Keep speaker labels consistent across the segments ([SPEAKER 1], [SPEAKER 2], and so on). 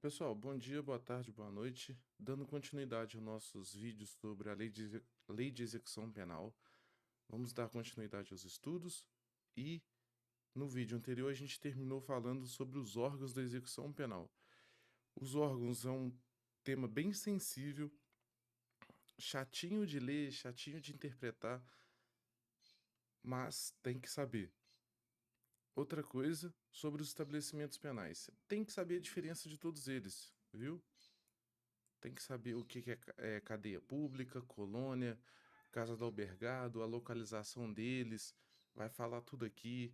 [SPEAKER 1] Pessoal, bom dia, boa tarde, boa noite. Dando continuidade aos nossos vídeos sobre a lei de execução penal, vamos dar continuidade aos estudos e no vídeo anterior a gente terminou falando sobre os órgãos da execução penal. Os órgãos é um tema bem sensível, chatinho de ler, chatinho de interpretar, mas tem que saber. Outra coisa sobre os estabelecimentos penais. Tem que saber a diferença de todos eles, viu? Tem que saber o que que é cadeia pública, colônia, casa do albergado, a localização deles, vai falar tudo aqui,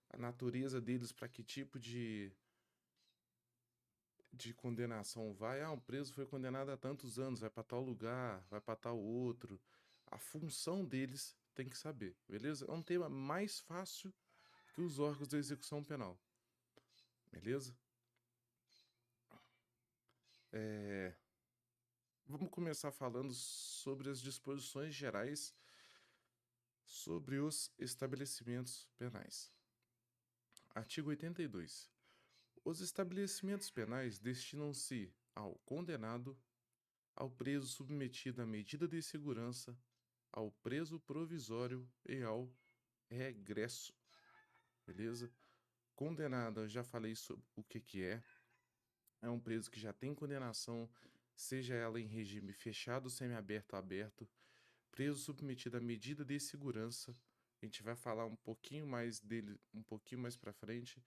[SPEAKER 1] a natureza deles, para que tipo de condenação vai. Ah, um preso foi condenado a tantos anos, vai para tal lugar, vai para tal outro. A função deles tem que saber, beleza? É um tema mais fácil que os órgãos da execução penal, beleza? É, vamos começar falando sobre as disposições gerais sobre os estabelecimentos penais. Artigo 82. Os estabelecimentos penais destinam-se ao condenado, ao preso submetido à medida de segurança, ao preso provisório e ao regresso. Beleza? Condenado, eu já falei sobre o que que é. É um preso que já tem condenação, seja ela em regime fechado, semiaberto ou aberto. Preso submetido à medida de segurança. A gente vai falar um pouquinho mais dele um pouquinho mais para frente.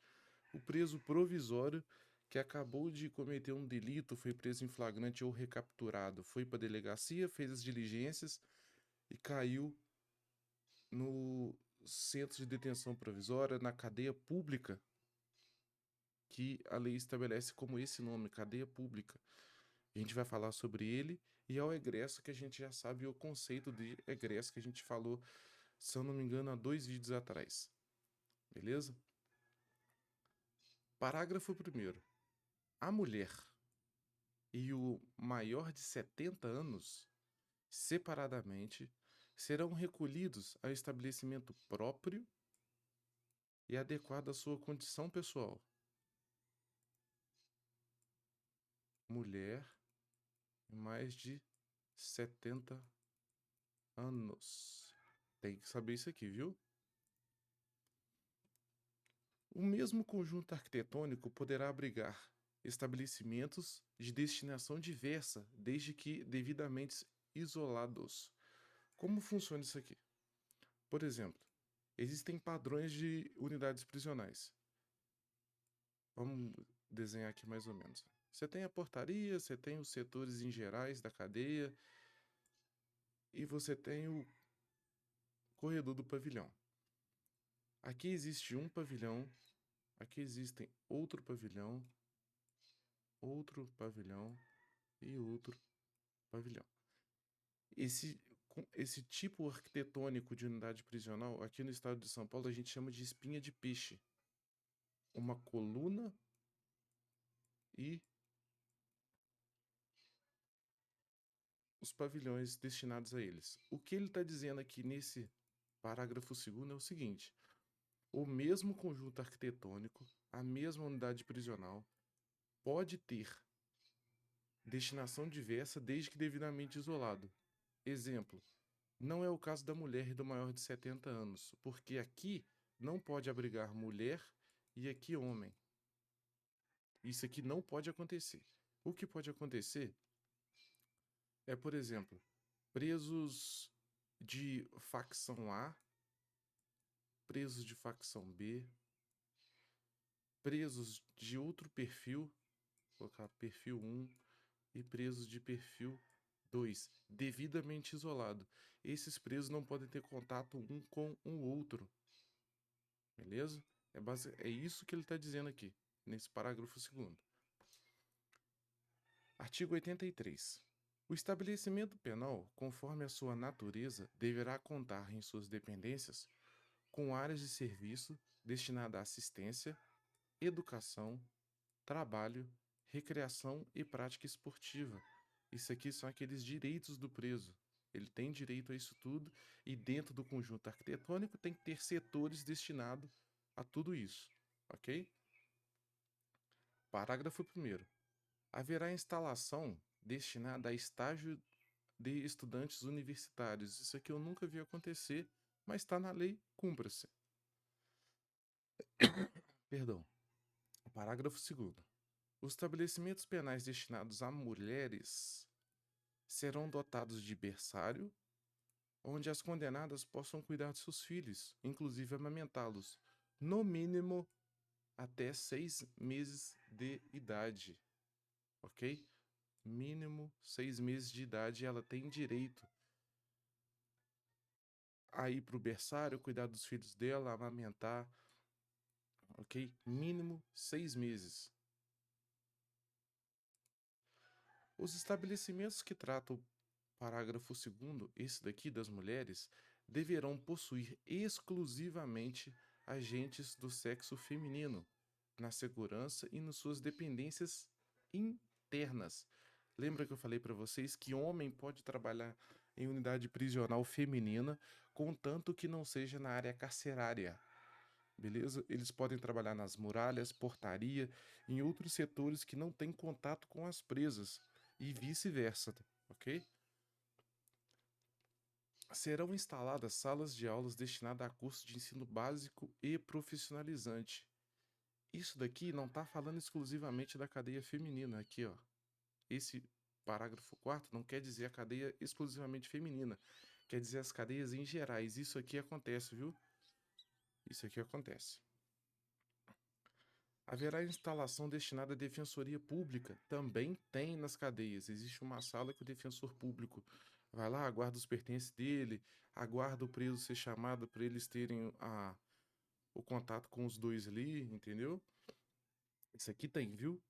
[SPEAKER 1] O preso provisório que acabou de cometer um delito, foi preso em flagrante ou recapturado, foi para a delegacia, fez as diligências e caiu no centro de detenção provisória, na cadeia pública, que a lei estabelece como esse nome, cadeia pública. A gente vai falar sobre ele e ao egresso, que a gente já sabe o conceito de egresso que a gente falou, se eu não me engano, há 2 vídeos atrás. Beleza? Parágrafo primeiro. A mulher e o maior de 70 anos, separadamente, serão recolhidos a estabelecimento próprio e adequado à sua condição pessoal. Mulher e mais de 70 anos. Tem que saber isso aqui, viu? O mesmo conjunto arquitetônico poderá abrigar estabelecimentos de destinação diversa, desde que devidamente isolados. Como funciona isso aqui? Por exemplo, existem padrões de unidades prisionais. Vamos desenhar aqui mais ou menos. Você tem a portaria, você tem os setores em gerais da cadeia e você tem o corredor do pavilhão. Aqui existe um pavilhão, aqui existem outro pavilhão e outro pavilhão. Esse, esse tipo arquitetônico de unidade prisional, aqui no estado de São Paulo, a gente chama de espinha de peixe. Uma coluna e os pavilhões destinados a eles. O que ele está dizendo aqui nesse parágrafo segundo é o seguinte: o mesmo conjunto arquitetônico, a mesma unidade prisional, pode ter destinação diversa desde que devidamente isolado. Exemplo, não é o caso da mulher e do maior de 70 anos, porque aqui não pode abrigar mulher e aqui homem. Isso aqui não pode acontecer. O que pode acontecer é, por exemplo, presos de facção A, presos de facção B, presos de outro perfil, vou colocar perfil 1, e presos de perfil 2, devidamente isolado. Esses presos não podem ter contato um com o outro, beleza? É isso que ele está dizendo aqui, nesse parágrafo segundo. Artigo 83. O estabelecimento penal, conforme a sua natureza, deverá contar em suas dependências com áreas de serviço destinadas à assistência, educação, trabalho, recreação e prática esportiva. Isso aqui são aqueles direitos do preso. Ele tem direito a isso tudo e dentro do conjunto arquitetônico tem que ter setores destinados a tudo isso, ok? Parágrafo 1º. Haverá instalação destinada a estágio de estudantes universitários. Isso aqui eu nunca vi acontecer, mas está na lei, cumpra-se. Perdão. Parágrafo 2º. Os estabelecimentos penais destinados a mulheres serão dotados de berçário, onde as condenadas possam cuidar de seus filhos, inclusive amamentá-los, no mínimo até 6 meses de idade, ok? Mínimo 6 meses de idade, ela tem direito a ir para o berçário, cuidar dos filhos dela, amamentar, ok? Mínimo 6 meses. Os estabelecimentos que tratam o parágrafo 2º, esse daqui das mulheres, deverão possuir exclusivamente agentes do sexo feminino, na segurança e nas suas dependências internas. Lembra que eu falei para vocês que homem pode trabalhar em unidade prisional feminina, contanto que não seja na área carcerária. Beleza? Eles podem trabalhar nas muralhas, portaria, em outros setores que não têm contato com as presas e vice-versa, ok? Serão instaladas salas de aulas destinadas a cursos de ensino básico e profissionalizante. Isso daqui não está falando exclusivamente da cadeia feminina, aqui, ó. Esse parágrafo 4º não quer dizer a cadeia exclusivamente feminina, quer dizer as cadeias em gerais. Isso aqui acontece, viu? Isso aqui acontece. Haverá instalação destinada à defensoria pública. Também tem nas cadeias. Existe uma sala que o defensor público vai lá, aguarda os pertences dele, aguarda o preso ser chamado para eles terem o contato com os dois ali, entendeu? Isso aqui tem, viu?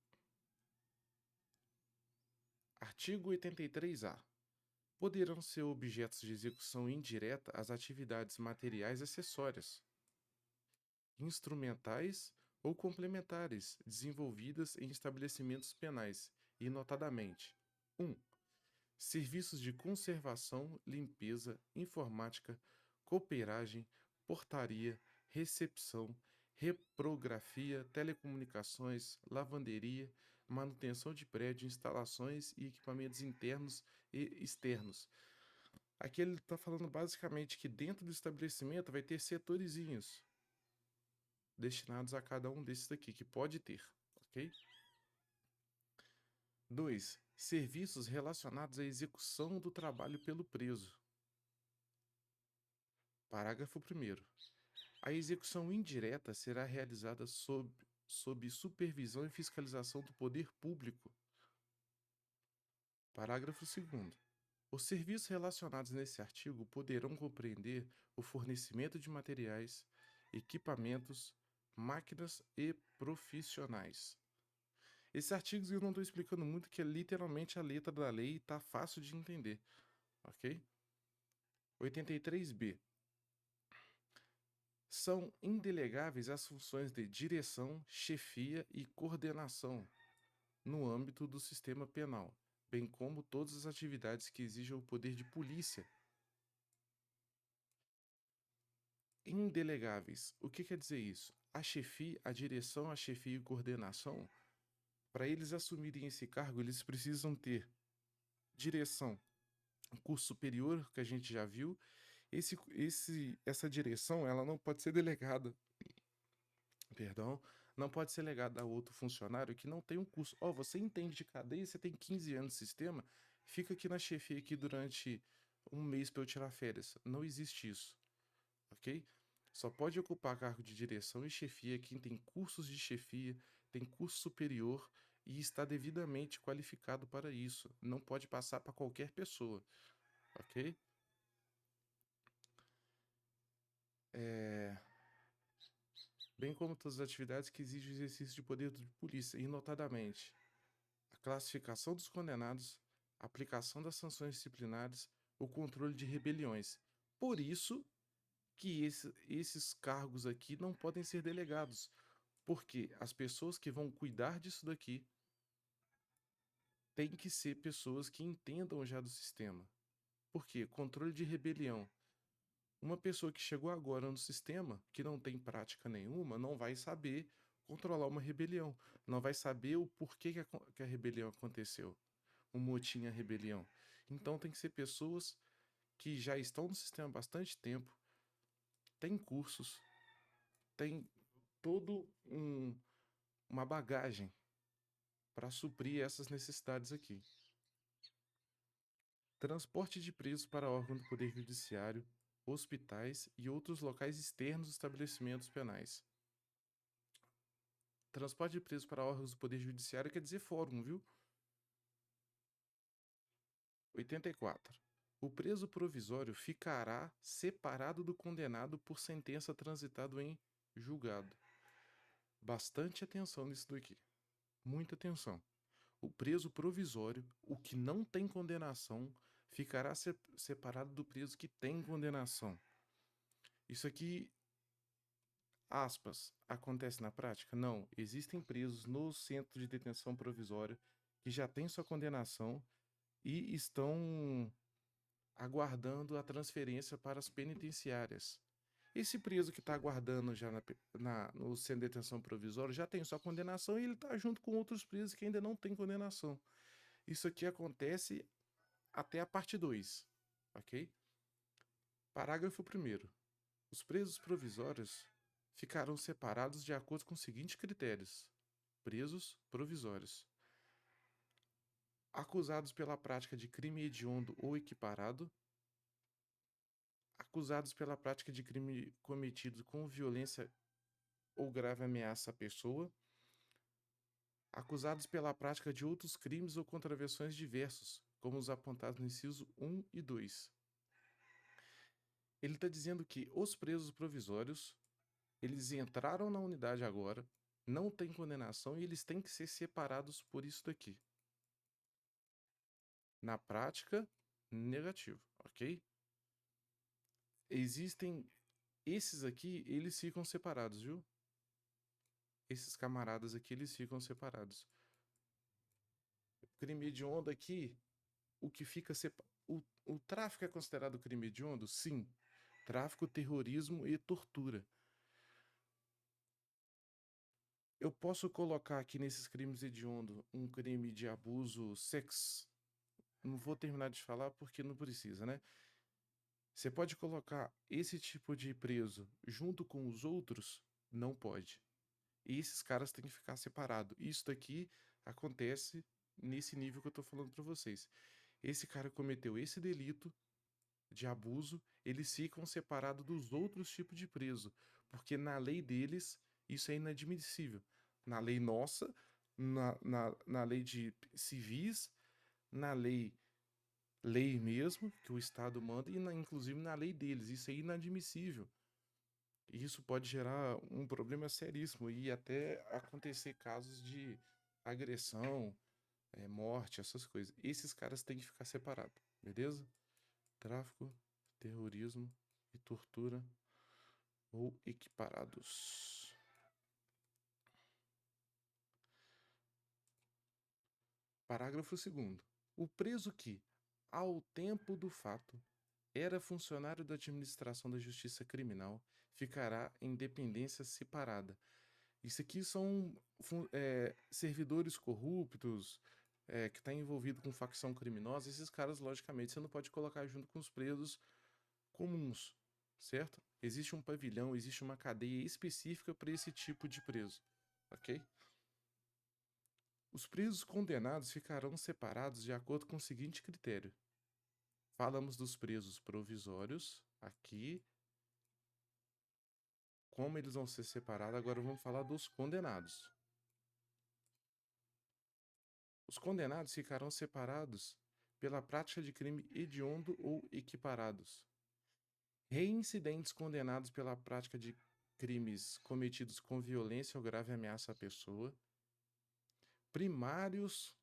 [SPEAKER 1] Artigo 83-A. Poderão ser objetos de execução indireta as atividades materiais acessórias, instrumentais ou complementares desenvolvidas em estabelecimentos penais, e notadamente: 1. Serviços de conservação, limpeza, informática, cooperagem, portaria, recepção, reprografia, telecomunicações, lavanderia, manutenção de prédio, instalações e equipamentos internos e externos. Aqui ele está falando basicamente que dentro do estabelecimento vai ter setorizinhos destinados a cada um desses daqui, que pode ter, ok? 2. Serviços relacionados à execução do trabalho pelo preso. Parágrafo 1º. A execução indireta será realizada sob supervisão e fiscalização do poder público. Parágrafo 2º. Os serviços relacionados nesse artigo poderão compreender o fornecimento de materiais, equipamentos, máquinas e profissionais. Esses artigos eu não estou explicando muito, que é literalmente a letra da lei e está fácil de entender, ok? 83b. São indelegáveis as funções de direção, chefia e coordenação no âmbito do sistema penal, bem como todas as atividades que exijam o poder de polícia. Indelegáveis. O que quer dizer isso? A chefia, a direção, a chefia e coordenação, para eles assumirem esse cargo, eles precisam ter direção, um curso superior, que a gente já viu. Essa direção, ela não pode ser delegada, perdão, não pode ser legada a outro funcionário que não tem um curso. Ó, você entende de cadeia, você tem 15 anos de sistema, fica aqui na chefia aqui durante um mês para eu tirar férias. Não existe isso, ok? Só pode ocupar cargo de direção e chefia quem tem cursos de chefia, tem curso superior e está devidamente qualificado para isso. Não pode passar para qualquer pessoa, ok? Bem como todas as atividades que exigem o exercício de poder de polícia, e notadamente a classificação dos condenados, a aplicação das sanções disciplinares, o controle de rebeliões. Por isso que esses cargos aqui não podem ser delegados, porque as pessoas que vão cuidar disso daqui têm que ser pessoas que entendam já do sistema. Por quê? Controle de rebelião. Uma pessoa que chegou agora no sistema, que não tem prática nenhuma, não vai saber controlar uma rebelião. Não vai saber o porquê que a rebelião aconteceu, o motim à rebelião. Então tem que ser pessoas que já estão no sistema há bastante tempo, têm cursos, têm todo uma bagagem para suprir essas necessidades aqui. Transporte de presos para órgãos do Poder Judiciário, hospitais e outros locais externos dos estabelecimentos penais. Transporte de presos para órgãos do Poder Judiciário quer dizer fórum, viu? 84. O preso provisório ficará separado do condenado por sentença transitado em julgado. Bastante atenção nisso daqui. Muita atenção. O preso provisório, o que não tem condenação, ficará separado do preso que tem condenação. Isso aqui, aspas, acontece na prática? Não. Existem presos no centro de detenção provisória que já têm sua condenação e estão aguardando a transferência para as penitenciárias. Esse preso que está aguardando já no centro de detenção provisória já tem sua condenação e ele está junto com outros presos que ainda não têm condenação. Isso aqui acontece até a parte 2, ok? Parágrafo 1º. Os presos provisórios ficarão separados de acordo com os seguintes critérios. Presos provisórios. Acusados pela prática de crime hediondo ou equiparado. Acusados pela prática de crime cometido com violência ou grave ameaça à pessoa. Acusados pela prática de outros crimes ou contravenções diversos, como os apontados no inciso 1 e 2. Ele está dizendo que os presos provisórios, eles entraram na unidade agora, não têm condenação e eles têm que ser separados por isso daqui. Na prática, negativo, ok? Existem esses aqui, eles ficam separados, viu? Esses camaradas aqui, eles ficam separados. Crime hediondo aqui, o que fica separado. O tráfico é considerado crime hediondo? Sim. Tráfico, terrorismo e tortura. Eu posso colocar aqui nesses crimes hediondos um crime de abuso sexual. Não vou terminar de falar porque não precisa, né? Você pode colocar esse tipo de preso junto com os outros? Não pode. E esses caras têm que ficar separados. Isso daqui acontece nesse nível que eu tô falando para vocês. Esse cara cometeu esse delito de abuso, eles ficam separados dos outros tipos de preso, porque na lei deles isso é inadmissível. Na lei nossa, na lei de civis, na lei mesmo, que o Estado manda, e inclusive na lei deles. Isso é inadmissível. E isso pode gerar um problema seríssimo e até acontecer casos de agressão, morte, essas coisas. Esses caras têm que ficar separados, beleza? Tráfico, terrorismo e tortura ou equiparados. Parágrafo 2º. O preso que, ao tempo do fato, era funcionário da administração da justiça criminal, ficará em dependência separada. Isso aqui são servidores corruptos, que está envolvido com facção criminosa. Esses caras, logicamente, você não pode colocar junto com os presos comuns, certo? Existe um pavilhão, existe uma cadeia específica para esse tipo de preso, ok? Os presos condenados ficarão separados de acordo com o seguinte critério. Falamos dos presos provisórios aqui, como eles vão ser separados, agora vamos falar dos condenados. Os condenados ficarão separados pela prática de crime hediondo ou equiparados. Reincidentes condenados pela prática de crimes cometidos com violência ou grave ameaça à pessoa. Primários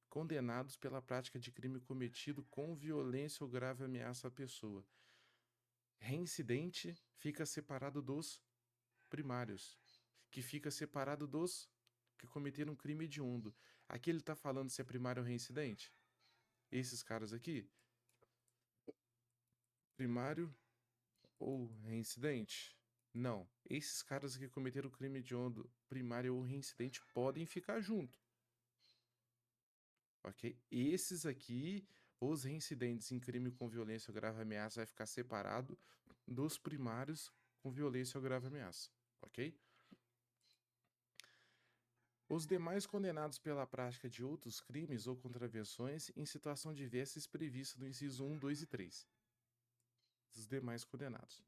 [SPEAKER 1] condenados pela prática de crime cometido com violência ou grave ameaça à pessoa. Reincidente fica separado dos primários, que fica separado dos que cometeram um crime hediondo. Aqui ele está falando se é primário ou reincidente? Esses caras aqui? Primário ou reincidente? Não. Esses caras que cometeram crime hediondo primário ou reincidente podem ficar junto, ok? Esses aqui, os reincidentes em crime com violência ou grave ameaça, vai ficar separado dos primários com violência ou grave ameaça, ok? Os demais condenados pela prática de outros crimes ou contravenções em situação diversas prevista no inciso 1, 2 e 3. Os demais condenados.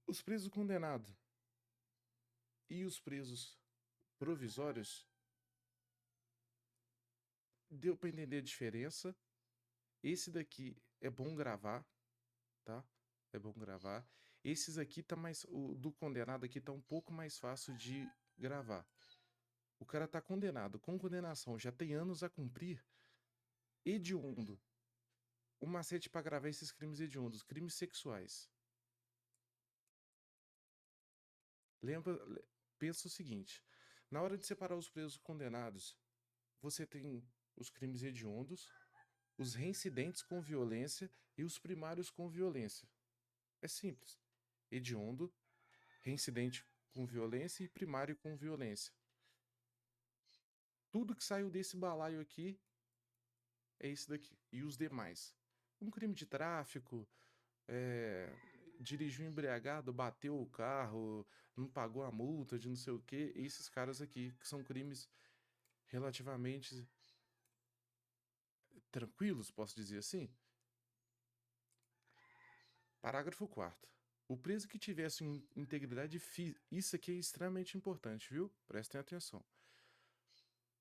[SPEAKER 1] Os presos condenados e os presos provisórios, deu para entender a diferença. Esse daqui é bom gravar, tá? É bom gravar. Esses aqui tá mais. O do condenado aqui tá um pouco mais fácil de gravar. O cara tá condenado, com condenação, já tem anos a cumprir. Hediondo. O macete para gravar esses crimes hediondos, crimes sexuais. Lembra, pensa o seguinte: na hora de separar os presos condenados, você tem os crimes hediondos, os reincidentes com violência e os primários com violência. É simples. Hediondo, reincidente com violência e primário com violência. Tudo que saiu desse balaio aqui é esse daqui. E os demais. Um crime de tráfico, dirigiu embriagado, bateu o carro, não pagou a multa de não sei o quê. Esses caras aqui, que são crimes relativamente tranquilos, posso dizer assim. Parágrafo 4º. O preso que tivesse integridade física. Isso aqui é extremamente importante, viu? Prestem atenção.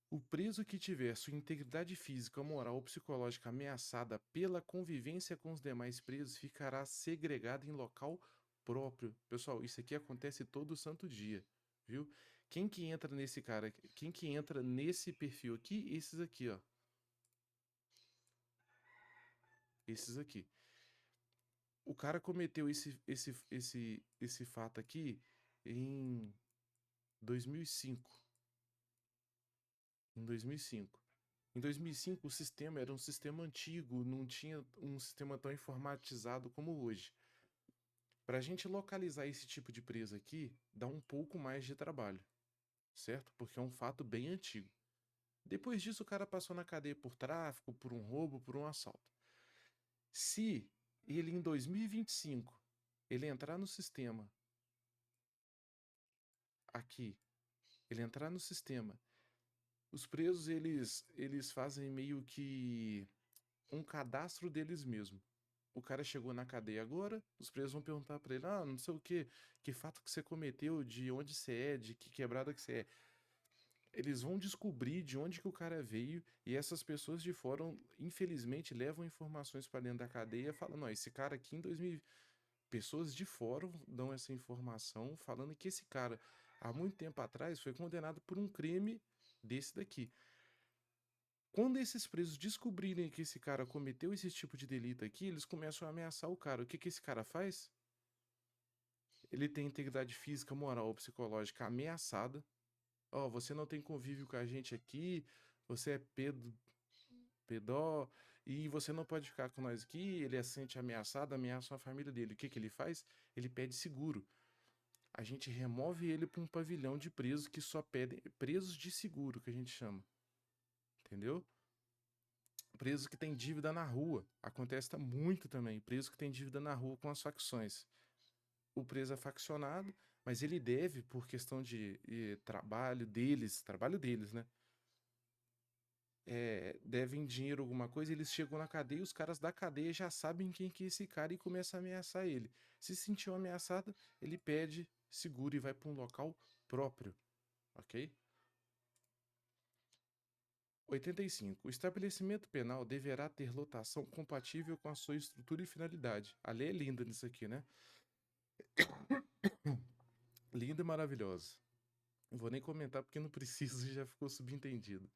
[SPEAKER 1] O preso que tiver sua integridade física, moral ou psicológica ameaçada pela convivência com os demais presos ficará segregado em local próprio. Pessoal, isso aqui acontece todo santo dia, viu? Quem que entra nesse cara? Quem que entra nesse perfil aqui? Esses aqui, ó. Esses aqui. O cara cometeu esse fato aqui em 2005. Em 2005. Em 2005, o sistema era um sistema antigo, não tinha um sistema tão informatizado como hoje. Para a gente localizar esse tipo de presa aqui, dá um pouco mais de trabalho, certo? Porque é um fato bem antigo. Depois disso, o cara passou na cadeia por tráfico, por um roubo, por um assalto. Se ele, em 2025, ele entrar no sistema aqui, ele entrar no sistema, os presos, eles fazem meio que um cadastro deles mesmos. O cara chegou na cadeia agora, os presos vão perguntar pra ele: ah, não sei o que fato que você cometeu, de onde você é, de que quebrada que você é. Eles vão descobrir de onde que o cara veio e essas pessoas de fora, infelizmente, levam informações pra dentro da cadeia falando: não, esse cara aqui em 2000. Pessoas de fora dão essa informação falando que esse cara, há muito tempo atrás, foi condenado por um crime desse daqui. Quando esses presos descobrirem que esse cara cometeu esse tipo de delito aqui, eles começam a ameaçar o cara. O que que esse cara faz? Ele tem integridade física, moral ou psicológica ameaçada. Ó, você não tem convívio com a gente aqui, você é pedó, e você não pode ficar com nós aqui. Ele se sente ameaçado, ameaça a família dele. O que que ele faz? Ele pede seguro. A gente remove ele para um pavilhão de presos que só pedem, presos de seguro, que a gente chama. Entendeu? Preso que tem dívida na rua. Acontece muito também. Preso que tem dívida na rua com as facções. O preso é faccionado, mas ele deve, por questão de trabalho deles, né? Devem dinheiro, alguma coisa, eles chegam na cadeia e os caras da cadeia já sabem quem que é esse cara e começam a ameaçar ele. Se sentiu ameaçado, ele pede seguro e vai para um local próprio, ok? 85. O estabelecimento penal deverá ter lotação compatível com a sua estrutura e finalidade. A lei é linda nisso aqui, né? Linda e maravilhosa. Não vou nem comentar porque não precisa e já ficou subentendido.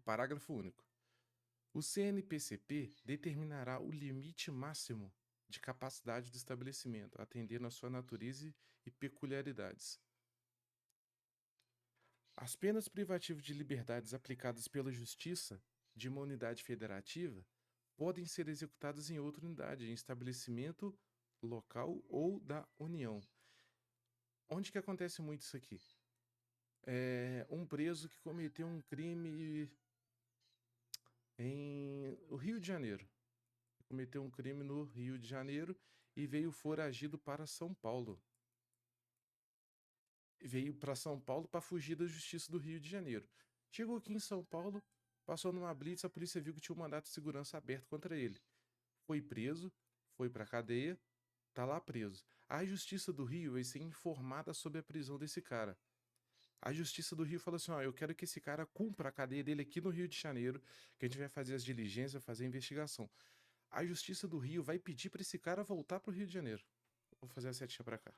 [SPEAKER 1] Parágrafo único. O CNPCP determinará o limite máximo de capacidade do estabelecimento, atendendo à sua natureza e peculiaridades. As penas privativas de liberdades aplicadas pela Justiça de uma unidade federativa podem ser executadas em outra unidade, em estabelecimento local ou da União. Onde que acontece muito isso aqui? Um preso que cometeu um crime em o Rio de Janeiro. Cometeu um crime no Rio de Janeiro e veio foragido para São Paulo. Veio para São Paulo para fugir da justiça do Rio de Janeiro. Chegou aqui em São Paulo, passou numa blitz, a polícia viu que tinha um mandato de segurança aberto contra ele. Foi preso, foi para cadeia, tá lá preso. A Justiça do Rio vai ser informada sobre a prisão desse cara. A Justiça do Rio falou assim: ó, eu quero que esse cara cumpra a cadeia dele aqui no Rio de Janeiro, que a gente vai fazer as diligências, fazer a investigação. A Justiça do Rio vai pedir para esse cara voltar pro Rio de Janeiro. Vou fazer a setinha para cá.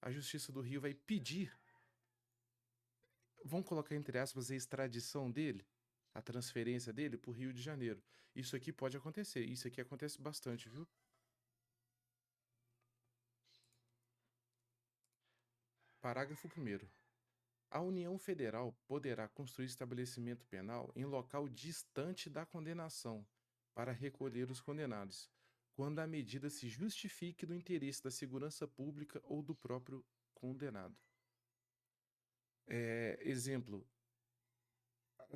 [SPEAKER 1] A Justiça do Rio vai pedir, vamos colocar entre aspas, a extradição dele, a transferência dele pro Rio de Janeiro. Isso aqui pode acontecer, isso aqui acontece bastante, viu? Parágrafo 1º. A União Federal poderá construir estabelecimento penal em local distante da condenação para recolher os condenados, quando a medida se justifique no interesse da segurança pública ou do próprio condenado. Exemplo,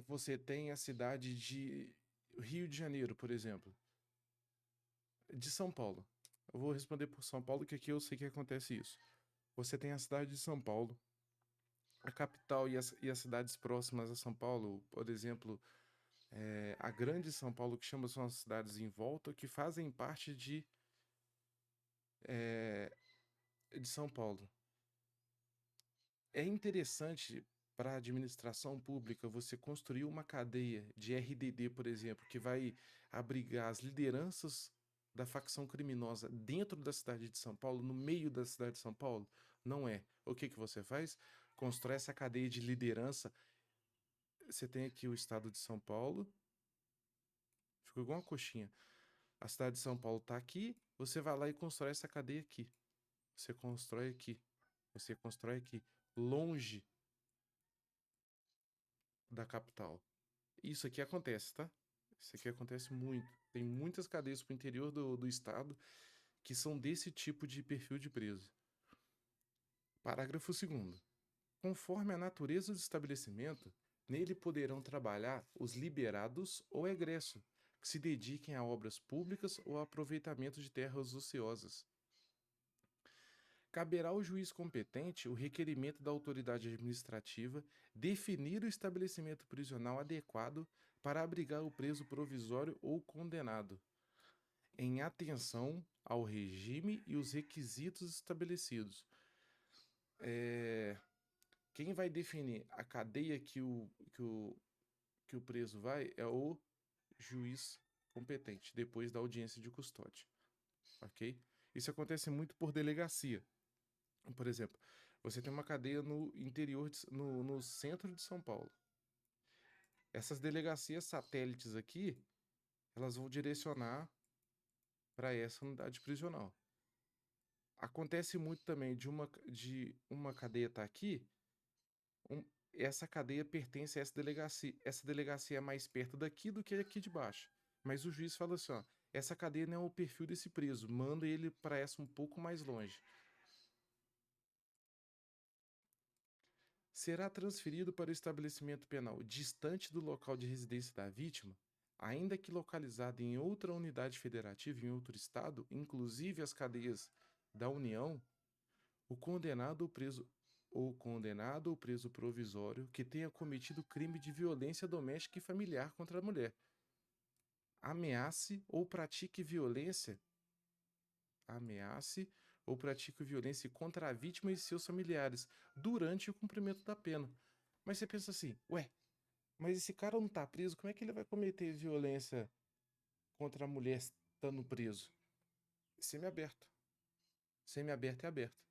[SPEAKER 1] você tem a cidade de Rio de Janeiro, por exemplo, de São Paulo. Eu vou responder por São Paulo, que aqui eu sei que acontece isso. Você tem a cidade de São Paulo, a capital e as cidades próximas a São Paulo, por exemplo, a grande São Paulo, que chama são as cidades em volta, que fazem parte de São Paulo. É interessante para a administração pública você construir uma cadeia de RDD, por exemplo, que vai abrigar as lideranças da facção criminosa dentro da cidade de São Paulo, no meio da cidade de São Paulo? Não é. O que que você faz? Constrói essa cadeia de liderança. Você tem aqui o estado de São Paulo, ficou igual uma coxinha. A cidade de São Paulo está aqui, você vai lá e constrói essa cadeia aqui. Você constrói aqui. Você constrói aqui, longe da capital. Isso aqui acontece, tá? Isso aqui acontece muito. Tem muitas cadeias pro interior do estado que são desse tipo de perfil de preso. Parágrafo 2º. Conforme a natureza do estabelecimento, nele poderão trabalhar os liberados ou egresso, que se dediquem a obras públicas ou a aproveitamento de terras ociosas. Caberá ao juiz competente o requerimento da autoridade administrativa definir o estabelecimento prisional adequado para abrigar o preso provisório ou condenado, em atenção ao regime e os requisitos estabelecidos. Quem vai definir a cadeia que o preso vai é o juiz competente, depois da audiência de custódia, ok? Isso acontece muito por delegacia. Por exemplo, você tem uma cadeia no interior, no centro de São Paulo. Essas delegacias satélites aqui, elas vão direcionar para essa unidade prisional. Acontece muito também de uma cadeia estar aqui, um- essa cadeia pertence a essa delegacia. Essa delegacia é mais perto daqui do que aqui de baixo. Mas o juiz fala assim, ó, essa cadeia não é o perfil desse preso, manda ele para essa um pouco mais longe. Será transferido para o estabelecimento penal distante do local de residência da vítima, ainda que localizado em outra unidade federativa em outro estado, inclusive as cadeias da União, o condenado ou preso provisório que tenha cometido crime de violência doméstica e familiar contra a mulher, ameace ou pratique violência, ameace ou pratique violência contra a vítima e seus familiares durante o cumprimento da pena. Mas você pensa assim, ué, mas esse cara não tá preso, como é que ele vai cometer violência contra a mulher estando preso? Semi-aberto. Semi-aberto é aberto.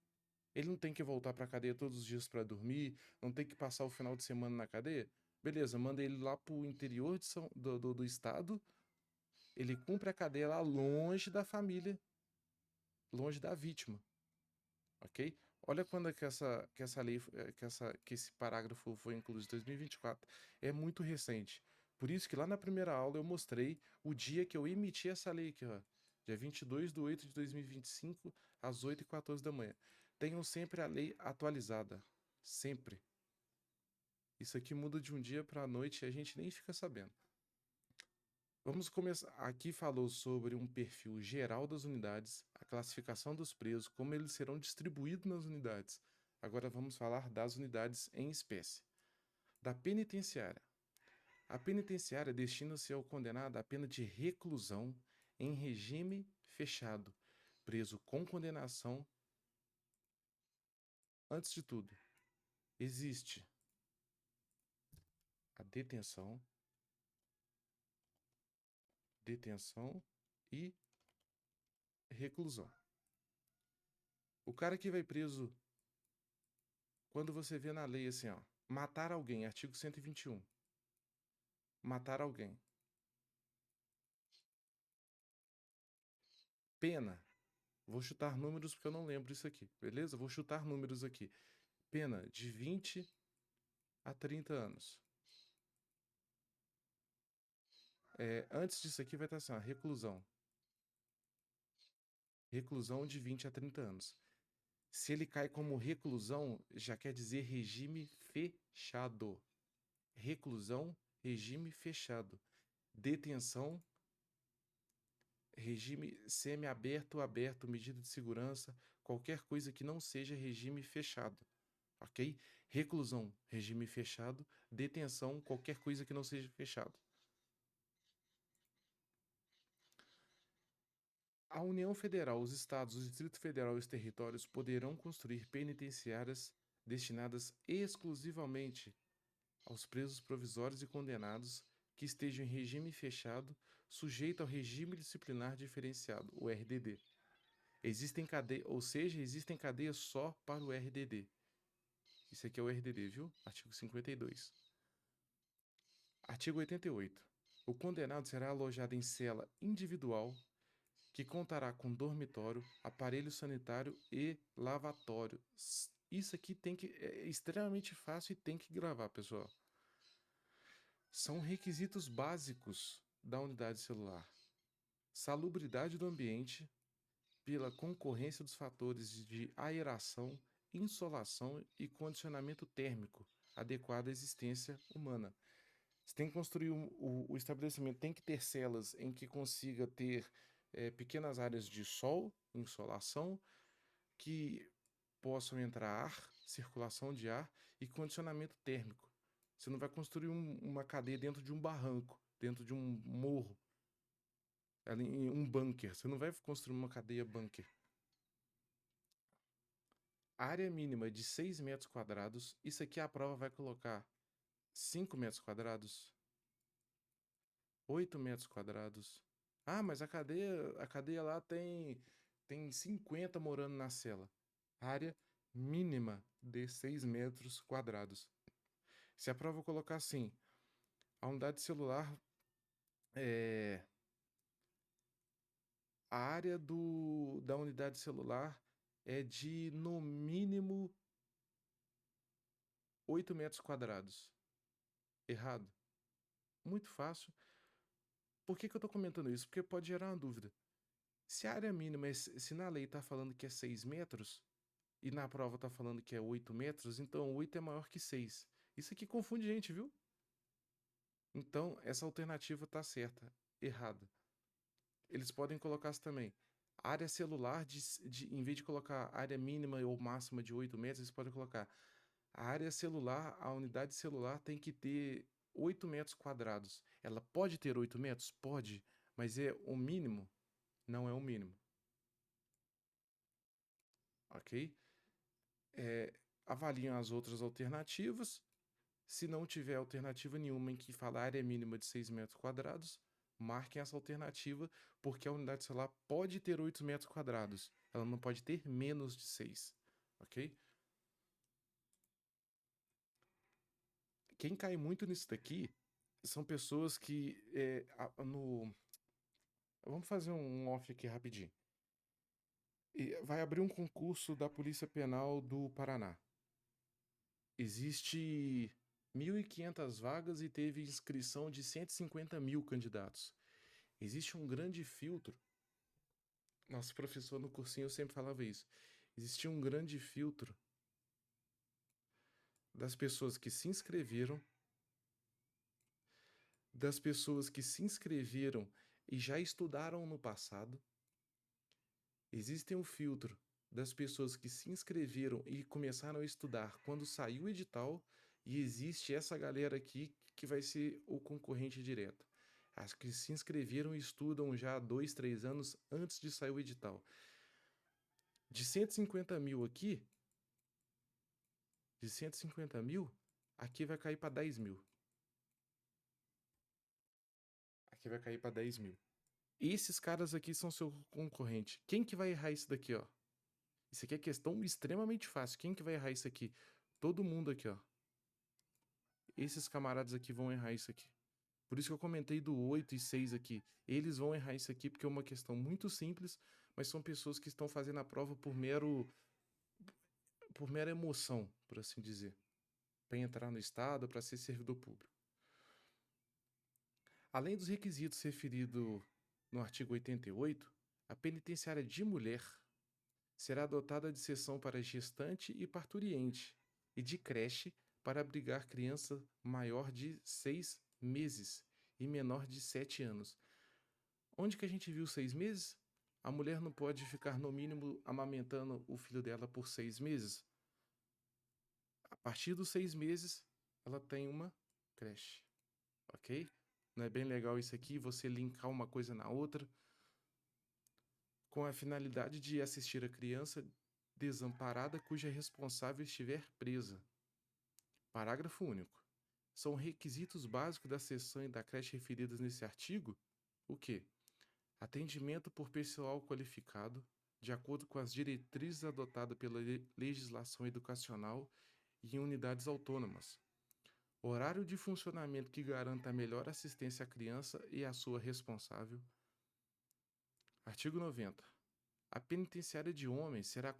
[SPEAKER 1] Ele não tem que voltar pra cadeia todos os dias pra dormir, não tem que passar o final de semana na cadeia. Beleza, manda ele lá pro interior do estado, ele cumpre a cadeia lá longe da família, longe da vítima, ok? Olha quando é que essa lei, que esse parágrafo foi incluído, 2024. É muito recente. Por isso que lá na primeira aula eu mostrei o dia que eu emiti essa lei aqui, ó, Dia 22/8/2025, às 8h14 da manhã. Tenham sempre a lei atualizada. Sempre. Isso aqui muda de um dia para a noite e a gente nem fica sabendo. Vamos começar. Aqui falou sobre um perfil geral das unidades, a classificação dos presos, como eles serão distribuídos nas unidades. Agora vamos falar das unidades em espécie. Da penitenciária. A penitenciária destina-se ao condenado à pena de reclusão em regime fechado, preso com condenação. Antes de tudo, existe a detenção e reclusão. O cara que vai preso, quando você vê na lei assim, ó, matar alguém, artigo 121. Matar alguém. Pena. Vou chutar números porque eu não lembro isso aqui, beleza? Vou chutar números aqui. Pena de 20 a 30 anos. Antes disso aqui vai estar assim, ó, reclusão. Reclusão de 20 a 30 anos. Se ele cai como reclusão, já quer dizer regime fechado. Reclusão, regime fechado. Detenção, regime semiaberto, aberto, medida de segurança, qualquer coisa que não seja regime fechado, ok? Reclusão, regime fechado. Detenção, qualquer coisa que não seja fechado. A União Federal, os estados, o Distrito Federal e os territórios poderão construir penitenciárias destinadas exclusivamente aos presos provisórios e condenados que estejam em regime fechado, sujeito ao regime disciplinar diferenciado, o RDD. Existem cadeias, ou seja, existem cadeias só para o RDD. Isso aqui é o RDD, viu? Artigo 52. Artigo 88. O condenado será alojado em cela individual que contará com dormitório, aparelho sanitário e lavatório. Isso aqui é extremamente fácil e tem que gravar, pessoal. São requisitos básicos da unidade celular. Salubridade do ambiente pela concorrência dos fatores de aeração, insolação e condicionamento térmico adequado à existência humana. Você tem que construir o estabelecimento, tem que ter celas em que consiga ter pequenas áreas de sol, insolação, que possam entrar ar, circulação de ar e condicionamento térmico. Você não vai construir uma cadeia dentro de um barranco, dentro de um morro, ali em um bunker. Você não vai construir uma cadeia bunker. Área mínima de 6 metros quadrados. Isso aqui a prova vai colocar 5 metros quadrados, 8 metros quadrados. Ah, mas a cadeia lá tem 50 morando na cela. Área mínima de 6 metros quadrados. Se a prova colocar assim, a unidade celular a área da unidade celular é de no mínimo 8 metros quadrados. Errado. Muito fácil. Por que eu estou comentando isso? Porque pode gerar uma dúvida. Se a área mínima, se na lei está falando que é 6 metros, e na prova está falando que é 8 metros, então 8 é maior que 6. Isso aqui confunde gente, viu? Então, essa alternativa está certa. Errada. Eles podem colocar isso também. Área celular, em vez de colocar área mínima ou máxima de 8 metros, eles podem colocar a área celular, a unidade celular tem que ter 8 metros quadrados. Ela pode ter 8 metros? Pode, mas é o mínimo? Não é o mínimo. Ok? Avaliam as outras alternativas. Se não tiver alternativa nenhuma em que fala área mínima de 6 metros quadrados, marquem essa alternativa, porque a unidade celular pode ter 8 metros quadrados. Ela não pode ter menos de 6. Ok? Quem cai muito nisso daqui são pessoas que vamos fazer um off aqui rapidinho. Vai abrir um concurso da Polícia Penal do Paraná. Existe 1.500 vagas e teve inscrição de 150 mil candidatos. Existe um grande filtro Nosso professor no cursinho sempre falava isso. Existia um grande filtro das pessoas que se inscreveram, das pessoas que se inscreveram e já estudaram no passado. Existe um filtro das pessoas que se inscreveram e começaram a estudar quando saiu o edital, e existe essa galera aqui que vai ser o concorrente direto. As que se inscreveram e estudam já há 2, 3 anos antes de sair o edital. De 150 mil aqui, de 150 mil, aqui vai cair para 10 mil. Aqui vai cair para 10 mil. Esses caras aqui são seu concorrente. Quem que vai errar isso daqui, ó? Isso aqui é questão extremamente fácil. Quem que vai errar isso aqui? Todo mundo aqui, ó. Esses camaradas aqui vão errar isso aqui. Por isso que eu comentei do 8 e 6 aqui. Eles vão errar isso aqui porque é uma questão muito simples, mas são pessoas que estão fazendo a prova por mera emoção, por assim dizer, para entrar no estado, para ser servidor público. Além dos requisitos referidos no artigo 88, a penitenciária de mulher será dotada de seção para gestante e parturiente e de creche para abrigar criança maior de 6 meses e menor de 7 anos. Onde que a gente viu 6 meses? A mulher não pode ficar, no mínimo, amamentando o filho dela por 6 meses? A partir dos 6 meses, ela tem uma creche, ok? Não é bem legal isso aqui, você linkar uma coisa na outra, com a finalidade de assistir a criança desamparada cuja responsável estiver presa. Parágrafo único. São requisitos básicos da seção e da creche referidas nesse artigo o quê? Atendimento por pessoal qualificado, de acordo com as diretrizes adotadas pela legislação educacional e em unidades autônomas. Horário de funcionamento que garanta a melhor assistência à criança e à sua responsável. Artigo 90. A penitenciária de homens será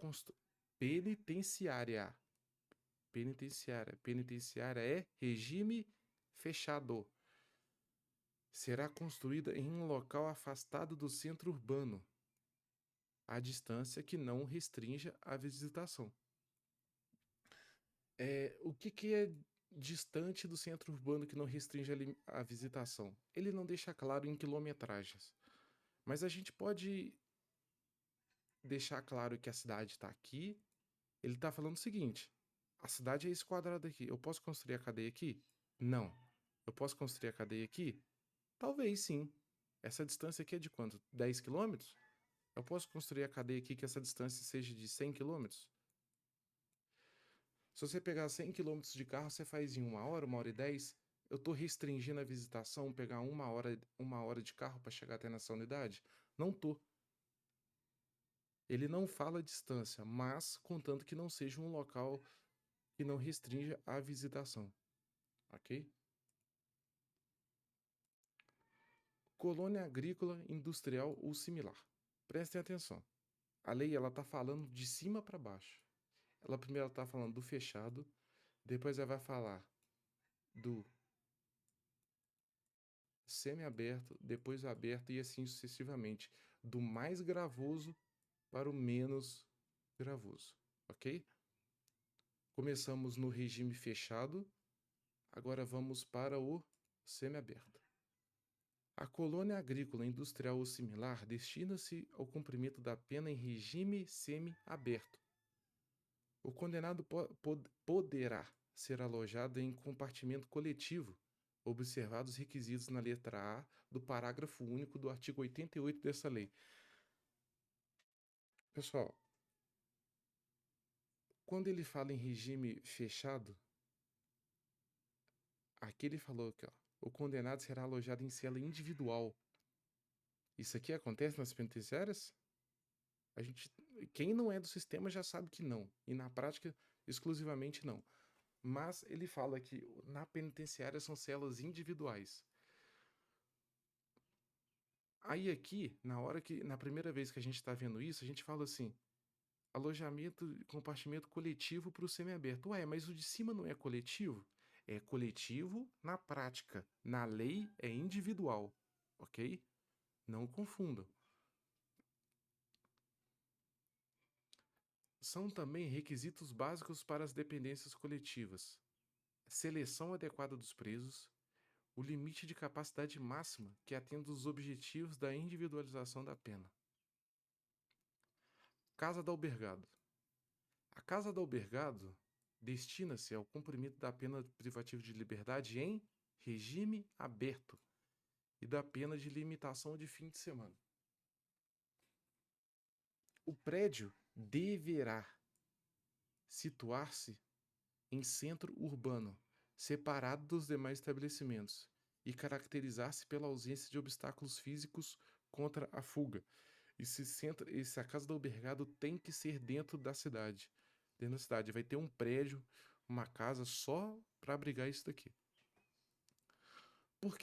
[SPEAKER 1] penitenciária. Penitenciária é regime fechado. Será construída em um local afastado do centro urbano, à distância que não restrinja a visitação. O que é distante do centro urbano que não restringe a visitação? Ele não deixa claro em quilometragens. Mas a gente pode deixar claro que a cidade está aqui. Ele está falando o seguinte: a cidade é esse quadrado aqui. Eu posso construir a cadeia aqui? Não. Eu posso construir a cadeia aqui? Talvez sim. Essa distância aqui é de quanto? 10 quilômetros? Eu posso construir a cadeia aqui que essa distância seja de 100 quilômetros? Se você pegar 100 quilômetros de carro, você faz em 1 hora e 10. Eu estou restringindo a visitação, pegar 1 hora de carro para chegar até nessa unidade? Não estou. Ele não fala a distância, mas contanto que não seja um local que não restrinja a visitação. Ok? Colônia agrícola, industrial ou similar. Prestem atenção. A lei ela está falando de cima para baixo. Ela primeiro está falando do fechado, depois ela vai falar do semi-aberto, depois o aberto e assim sucessivamente, do mais gravoso para o menos gravoso, ok? Começamos no regime fechado, agora vamos para o semi-aberto. A colônia agrícola, industrial ou similar destina-se ao cumprimento da pena em regime semi-aberto. O condenado poderá ser alojado em compartimento coletivo, observados os requisitos na letra A do parágrafo único do artigo 88 dessa lei. Pessoal, quando ele fala em regime fechado, aqui ele falou que ó, o condenado será alojado em cela individual. Isso aqui acontece nas penitenciárias? A gente, quem não é do sistema já sabe que não, e na prática, exclusivamente não. Mas ele fala que na penitenciária são celas individuais. Aí aqui, na primeira vez que a gente está vendo isso, a gente fala assim, alojamento, compartimento coletivo para o semiaberto. Ué, mas o de cima não é coletivo? É coletivo na prática. Na lei é individual, ok? Não confundam. São também requisitos básicos para as dependências coletivas: seleção adequada dos presos, o limite de capacidade máxima que atenda os objetivos da individualização da pena. Casa do Albergado. A Casa do Albergado destina-se ao cumprimento da pena privativa de liberdade em regime aberto e da pena de limitação de fim de semana. O prédio deverá situar-se em centro urbano, separado dos demais estabelecimentos, e caracterizar-se pela ausência de obstáculos físicos contra a fuga. A Casa do Albergado tem que ser dentro da cidade. Dentro da cidade. Vai ter um prédio, uma casa só para abrigar isso daqui. Por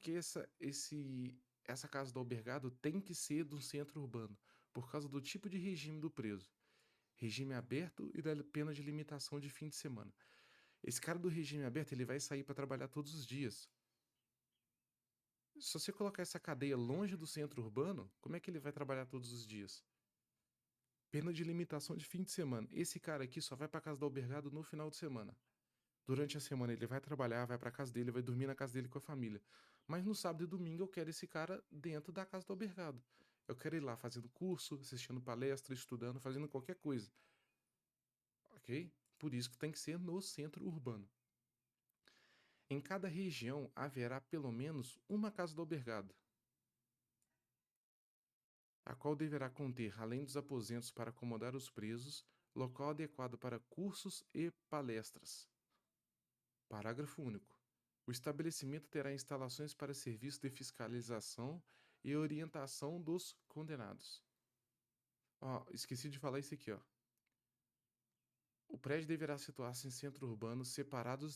[SPEAKER 1] que essa Casa do Albergado tem que ser do centro urbano? Por causa do tipo de regime do preso. Regime aberto e da pena de limitação de fim de semana. Esse cara do regime aberto, ele vai sair para trabalhar todos os dias. Se você colocar essa cadeia longe do centro urbano, como é que ele vai trabalhar todos os dias? Pena de limitação de fim de semana. Esse cara aqui só vai para casa do albergado no final de semana. Durante a semana ele vai trabalhar, vai para casa dele, vai dormir na casa dele com a família. Mas no sábado e domingo eu quero esse cara dentro da casa do albergado. Eu quero ir lá fazendo curso, assistindo palestra, estudando, fazendo qualquer coisa. Ok? Por isso que tem que ser no centro urbano. Em cada região haverá pelo menos uma casa do albergado, a qual deverá conter, além dos aposentos para acomodar os presos, local adequado para cursos e palestras. Parágrafo único. O estabelecimento terá instalações para serviço de fiscalização e orientação dos condenados. Ó, esqueci de falar isso aqui, ó. O prédio deverá situar-se em centro urbano, separado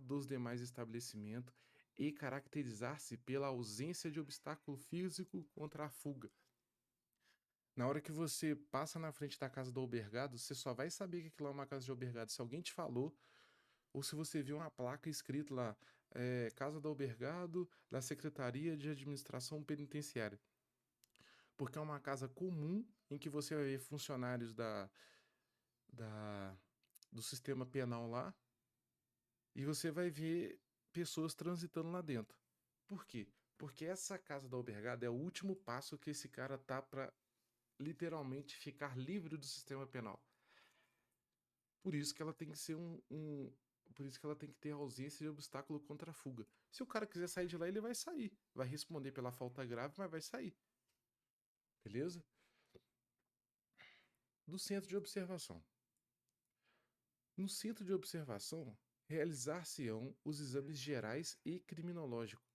[SPEAKER 1] dos demais estabelecimentos e caracterizar-se pela ausência de obstáculo físico contra a fuga. Na hora que você passa na frente da casa do albergado, você só vai saber que aquilo é uma casa de albergado se alguém te falou, ou se você viu uma placa escrita lá, Casa do Albergado da Secretaria de Administração Penitenciária. Porque é uma casa comum em que você vai ver funcionários da, do sistema penal lá, e você vai ver pessoas transitando lá dentro. Por quê? Porque essa casa do albergado é o último passo que esse cara tá para literalmente ficar livre do sistema penal. Por isso que ela tem que ser por isso que ela tem que ter ausência de obstáculo contra a fuga. Se o cara quiser sair de lá, ele vai sair. Vai responder pela falta grave, mas vai sair. Beleza? Do centro de observação. No centro de observação, realizar-se-ão os exames gerais e criminológicos,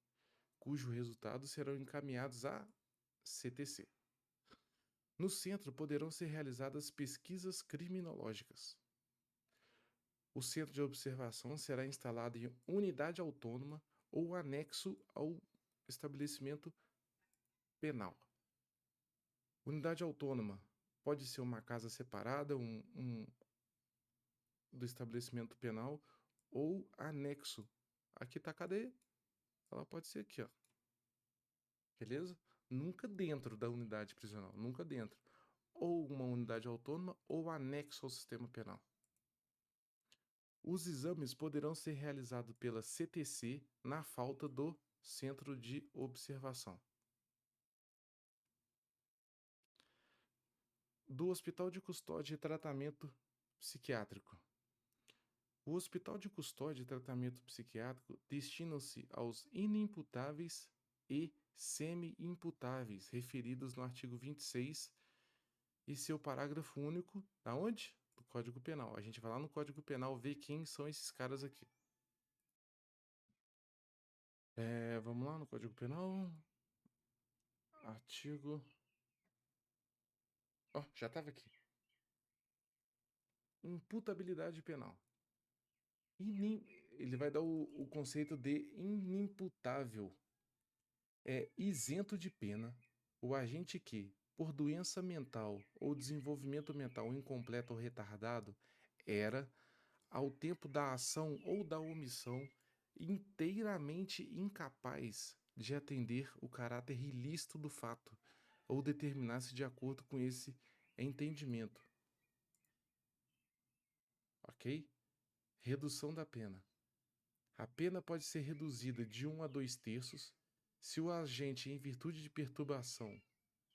[SPEAKER 1] cujos resultados serão encaminhados à CTC. No centro poderão ser realizadas pesquisas criminológicas. O centro de observação será instalado em unidade autônoma ou anexo ao estabelecimento penal. Unidade autônoma pode ser uma casa separada do estabelecimento penal ou anexo. Aqui está a cadeia, ela pode ser aqui, ó. Beleza? Nunca dentro da unidade prisional, nunca dentro. Ou uma unidade autônoma ou anexo ao sistema penal. Os exames poderão ser realizados pela CTC na falta do centro de observação. Do Hospital de Custódia e Tratamento Psiquiátrico. O Hospital de Custódia e Tratamento Psiquiátrico destina-se aos inimputáveis e semi-imputáveis referidos no artigo 26 e seu parágrafo único, da onde? Do Código Penal. A gente vai lá no Código Penal ver quem são esses caras aqui. Vamos lá no Código Penal. Artigo. Ó, já estava aqui. Imputabilidade penal. Ele vai dar o conceito de inimputável. É isento de pena o agente que, por doença mental ou desenvolvimento mental incompleto ou retardado, era, ao tempo da ação ou da omissão, inteiramente incapaz de atender o caráter ilícito do fato ou determinar-se de acordo com esse entendimento, ok? Redução da pena. A pena pode ser reduzida de 1 a 2/3 se o agente, em virtude de perturbação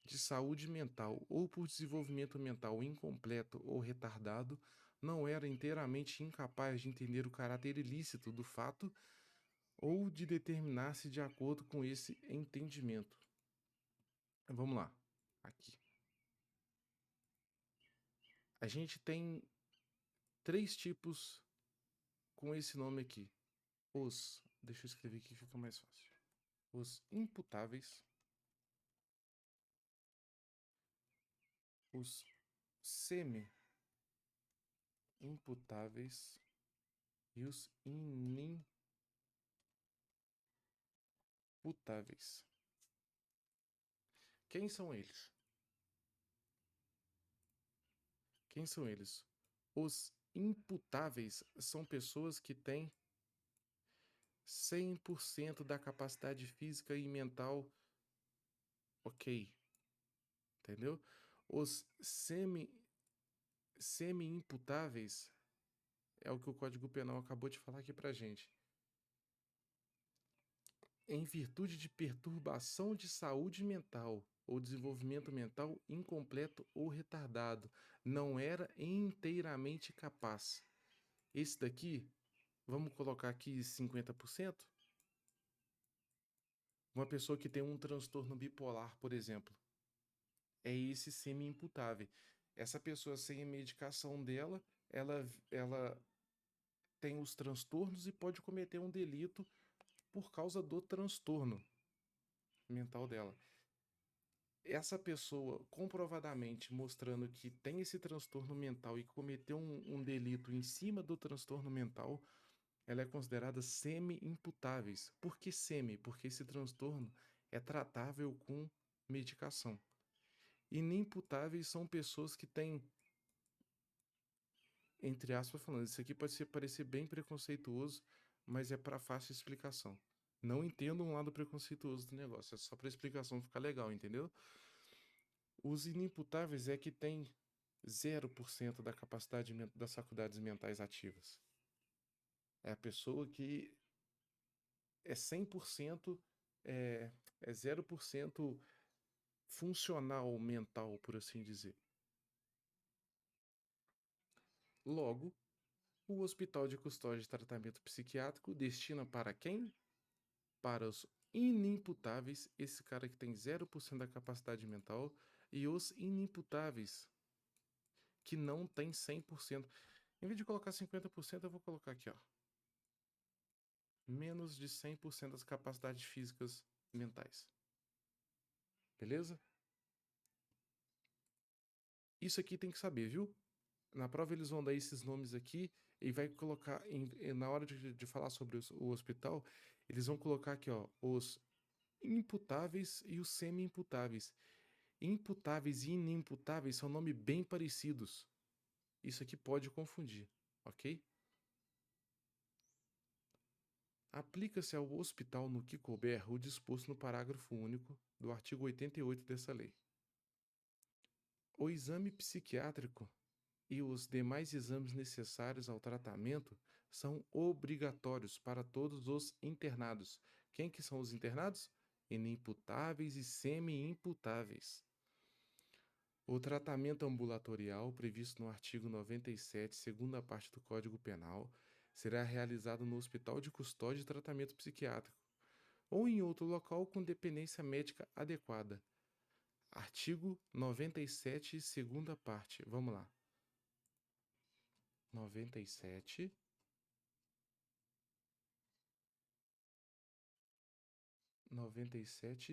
[SPEAKER 1] de saúde mental ou por desenvolvimento mental incompleto ou retardado, não era inteiramente incapaz de entender o caráter ilícito do fato ou de determinar-se de acordo com esse entendimento. Vamos lá, aqui. A gente tem 3 tipos com esse nome aqui. Deixa eu escrever aqui que fica mais fácil. Os imputáveis, os semi-imputáveis e os inimputáveis. Quem são eles? Quem são eles? Os imputáveis são pessoas que têm 100% da capacidade física e mental ok, entendeu? Os semi-imputáveis é o que o Código Penal acabou de falar aqui pra gente. Em virtude de perturbação de saúde mental ou desenvolvimento mental incompleto ou retardado, não era inteiramente capaz. Esse daqui, vamos colocar aqui 50%? Uma pessoa que tem um transtorno bipolar, por exemplo, é esse semi-imputável. Essa pessoa sem a medicação dela, ela tem os transtornos e pode cometer um delito por causa do transtorno mental dela. Essa pessoa comprovadamente mostrando que tem esse transtorno mental e cometeu um delito em cima do transtorno mental, ela é considerada semi-imputáveis. Por que semi? Porque esse transtorno é tratável com medicação. Inimputáveis são pessoas que têm, entre aspas falando, isso aqui pode parecer bem preconceituoso, mas é para fácil explicação. Não entendo um lado preconceituoso do negócio, é só para explicação ficar legal, entendeu? Os inimputáveis é que tem 0% da capacidade das faculdades mentais ativas. É a pessoa que é 100%, é 0% funcional mental, por assim dizer. Logo, o Hospital de Custódia de Tratamento Psiquiátrico destina para quem? Para os inimputáveis, esse cara que tem 0% da capacidade mental, e os inimputáveis, que não tem 100%. Em vez de colocar 50%, eu vou colocar aqui, ó. Menos de 100% das capacidades físicas mentais. Beleza? Isso aqui tem que saber, viu? Na prova eles vão dar esses nomes aqui e vai colocar, na hora de falar sobre o hospital, eles vão colocar aqui, ó, os imputáveis e os semi-imputáveis. Imputáveis e inimputáveis são nomes bem parecidos. Isso aqui pode confundir, ok? Aplica-se ao hospital no que couber o disposto no parágrafo único do artigo 88 dessa lei. O exame psiquiátrico e os demais exames necessários ao tratamento são obrigatórios para todos os internados. Quem que são os internados? Inimputáveis e semi-imputáveis. O tratamento ambulatorial, previsto no artigo 97, segunda parte do Código Penal, será realizado no Hospital de Custódia e Tratamento Psiquiátrico ou em outro local com dependência médica adequada. Artigo 97, segunda parte. Vamos lá. 97.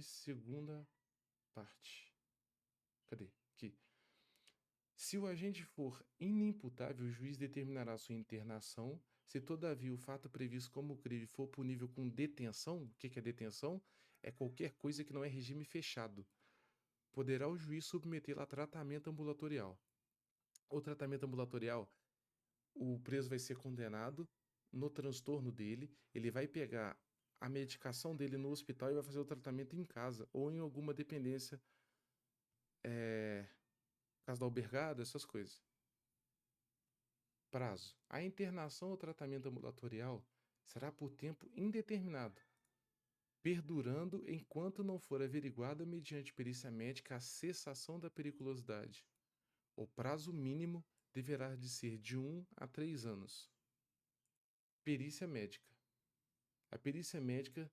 [SPEAKER 1] Segunda parte. Cadê? Aqui. Se o agente for inimputável, o juiz determinará sua internação. Se, todavia, o fato previsto como crime for punível com detenção, o que é detenção? É qualquer coisa que não é regime fechado. Poderá o juiz submetê-la a tratamento ambulatorial. O tratamento ambulatorial, o preso vai ser condenado no transtorno dele, ele vai pegar a medicação dele no hospital e vai fazer o tratamento em casa ou em alguma dependência Casa da albergada, essas coisas. Prazo. A internação ou tratamento ambulatorial será por tempo indeterminado, perdurando enquanto não for averiguada mediante perícia médica a cessação da periculosidade. O prazo mínimo deverá de ser de 1 a 3 anos. Perícia médica. A perícia médica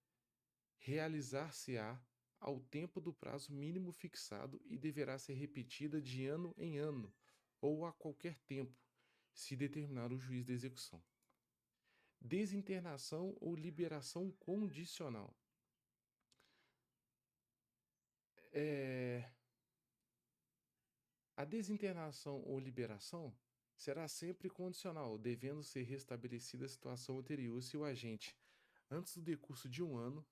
[SPEAKER 1] realizar-se-á ao tempo do prazo mínimo fixado e deverá ser repetida de ano em ano ou a qualquer tempo, se determinar o juiz da execução. Desinternação ou liberação condicional. A desinternação ou liberação será sempre condicional, devendo ser restabelecida a situação anterior se o agente, antes do decurso de 1 ano,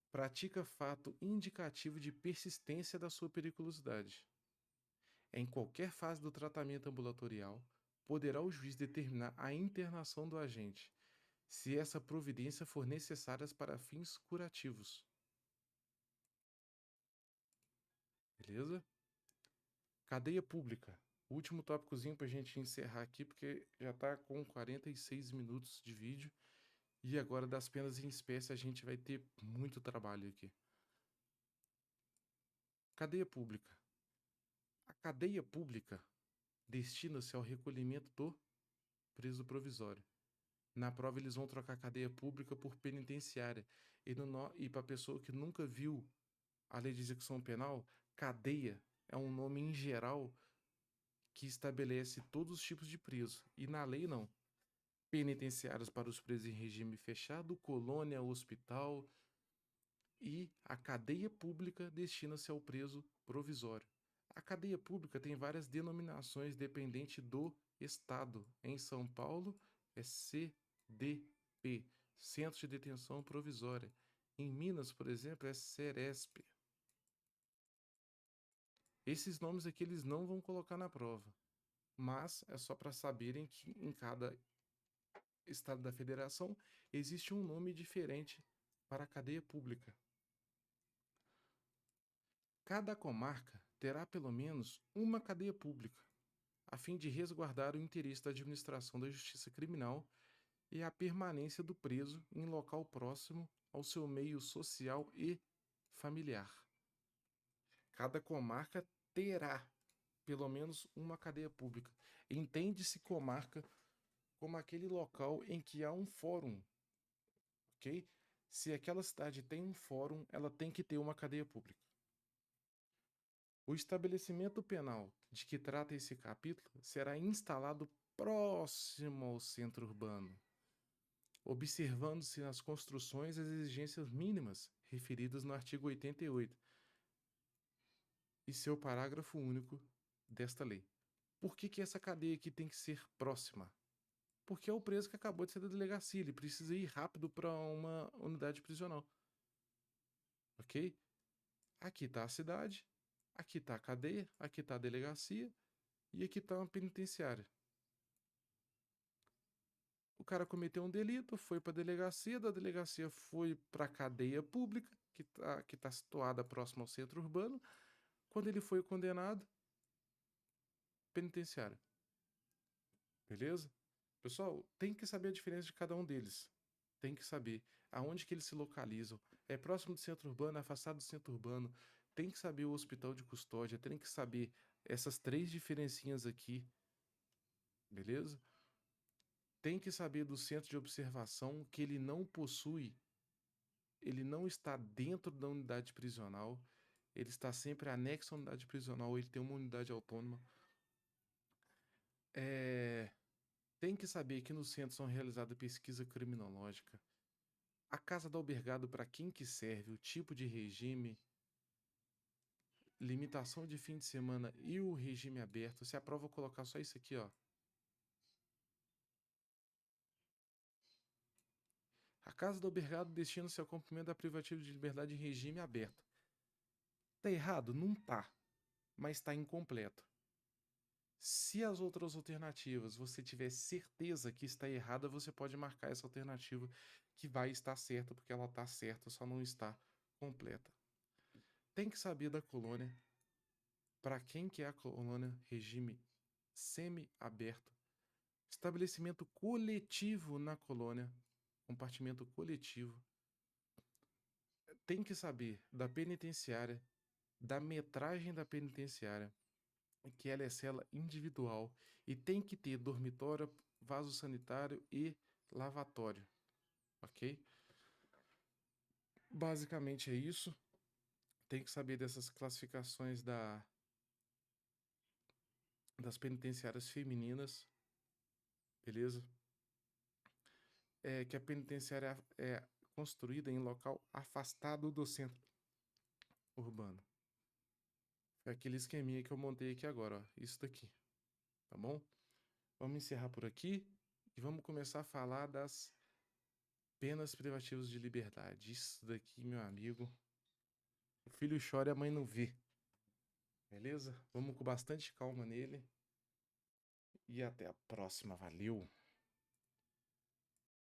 [SPEAKER 1] pratica fato indicativo de persistência da sua periculosidade. Em qualquer fase do tratamento ambulatorial, poderá o juiz determinar a internação do agente, se essa providência for necessária para fins curativos. Beleza? Cadeia pública. Último tópicozinho para a gente encerrar aqui, porque já está com 46 minutos de vídeo. E agora das penas em espécie a gente vai ter muito trabalho aqui. Cadeia pública. A cadeia pública destina-se ao recolhimento do preso provisório. Na prova eles vão trocar cadeia pública por penitenciária. E para a pessoa que nunca viu a lei de execução penal, cadeia é um nome em geral que estabelece todos os tipos de preso. E na lei não. Penitenciários para os presos em regime fechado, colônia, hospital, e a cadeia pública destina-se ao preso provisório. A cadeia pública tem várias denominações dependente do estado. Em São Paulo é CDP, Centro de Detenção Provisória. Em Minas, por exemplo, é CERESP. Esses nomes aqui eles não vão colocar na prova, mas é só para saberem que em cada estado da federação existe um nome diferente para a cadeia pública. Cada comarca terá pelo menos uma cadeia pública, a fim de resguardar o interesse da administração da justiça criminal e a permanência do preso em local próximo ao seu meio social e familiar. Cada comarca terá pelo menos uma cadeia pública. Entende-se comarca como aquele local em que há um fórum, ok? Se aquela cidade tem um fórum, ela tem que ter uma cadeia pública. O estabelecimento penal de que trata esse capítulo será instalado próximo ao centro urbano, observando-se nas construções as exigências mínimas referidas no artigo 88 e seu parágrafo único desta lei. Por que essa cadeia aqui tem que ser próxima? Porque é o preso que acabou de sair da delegacia, ele precisa ir rápido para uma unidade prisional. Ok? Aqui está a cidade, aqui está a cadeia, aqui está a delegacia e aqui está uma penitenciária. O cara cometeu um delito, foi para a delegacia, da delegacia foi para a cadeia pública, que tá situada próximo ao centro urbano. Quando ele foi condenado, penitenciária. Beleza? Pessoal, tem que saber a diferença de cada um deles. Tem que saber aonde que eles se localizam. É próximo do centro urbano, é afastado do centro urbano. Tem que saber o hospital de custódia, tem que saber essas três diferencinhas aqui. Beleza? Tem que saber do centro de observação que ele não possui, ele não está dentro da unidade prisional, ele está sempre anexo à unidade prisional, ele tem uma unidade autônoma. Tem que saber que no centro são realizadas pesquisa criminológica, a casa do albergado para quem que serve, o tipo de regime, limitação de fim de semana e o regime aberto. Se a prova colocar só isso aqui, ó. A casa do albergado destina-se ao cumprimento da privativa de liberdade em regime aberto. Tá errado? Não tá, mas está incompleto. Se as outras alternativas você tiver certeza que está errada, você pode marcar essa alternativa que vai estar certa, porque ela está certa, só não está completa. Tem que saber da colônia. para quem que é a colônia regime semi-aberto, estabelecimento coletivo na colônia, compartimento coletivo, tem que saber da penitenciária, da metragem da penitenciária, que ela é cela individual e tem que ter dormitório, vaso sanitário e lavatório, ok? Basicamente é isso. Tem que saber dessas classificações das penitenciárias femininas, beleza? Que a penitenciária é construída em local afastado do centro urbano. É aquele esqueminha que eu montei aqui agora, ó, isso daqui, tá bom? Vamos encerrar por aqui e vamos começar a falar das penas privativas de liberdade. Isso daqui, meu amigo, o filho chora e a mãe não vê, beleza? Vamos com bastante calma nele e até a próxima, valeu!